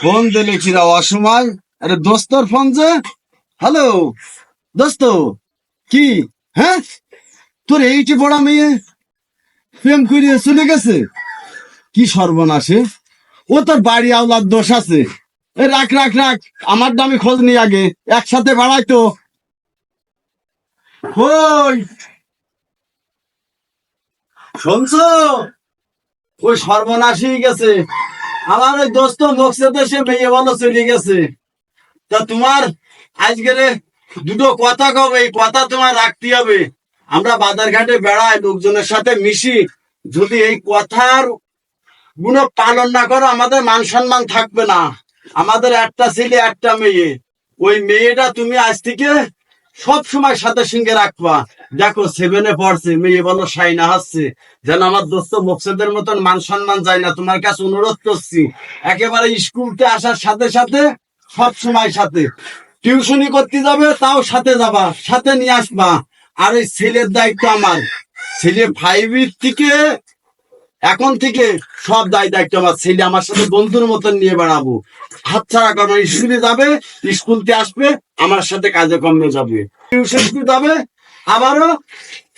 Phone দিলে কিরা অসময়? আরে দোস্তর ফোন যে। হ্যালো দোস্ত, কি? হ্যাঁ, তোর এইটি বড় মেয়ে প্রেম করিয়ে চলে গেছে? কি সর্বনাশে! ও তোর বাড়ি আওলার দোষ আছে। এ রাখ রাখ রাখ, আমার দামি খোঁজ নি আগে, একসাথে বাড়াই তো। কই শুনছো? ওই সর্বনাশী গেছে আমার ওই দোস্ত মকসেদে, সে মেয়ে ভালো চলে গেছে। তা তোমার আজকের দুটো কথা কবে, এই কথা তোমার রাখতে হবে। আমরা বাজার ঘাটে বেড়াই, লোকজনের সাথে মিশি, যদি এই কথার গুলো পালন না করো আমাদের মান সম্মান থাকবে না। আমাদের একটা ছেলে একটা মেয়ে, ওই মেয়েটা তুমি আজ থেকে সব সময় সাথে সঙ্গে রাখবা। দেখো 7-এ পড়ছে, মেয়ে বলো সাইনা হাসছে, যেন আমার দোস্ত মকসেদের মতন মান সম্মান যায় না। তোমার কাছে অনুরোধ করছি, একেবারে স্কুলতে আসার সাথে সাথে সব সময় সাথে, টিউশনি করতে যাবে তাও সাথে যাবা, সাথে নিয়ে আসবা। আর ওই ছেলের দায়িত্ব আমার, ছেলে 5 থেকে এখন থেকে সব দায়িত্ব আমার। ছেলে আমার সাথে বন্ধুর মতন নিয়ে বেড়াবো, হাতছাড়া করবো। স্কুলে যাবে, স্কুলতে আসবে, আমার সাথে কাজে কর্মে যাবে, টিউশন যাবে, আবারও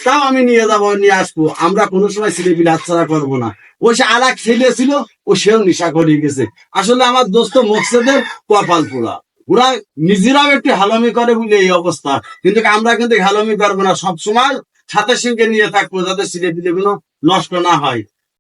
তাও আমি নিয়ে যাবো, নিয়ে আসবো। আমরা কোনো সময় ছেলে পিলে হাতছাড়া করবো না। ওই সে আর এক ছেলে ছিল, ও সেও নেশা করে গেছে। আসলে আমার দোস্ত মকসেদের কপাল পোড়া। ওরা নিজেরাও একটু হালামি করে বলে এই অবস্থা, কিন্তু আমরা কিন্তু হালামি করবো না, সবসময় সাথে সঙ্গে নিয়ে থাকবো, যাতে ছেলে পিলে গুলো নষ্ট না হয়।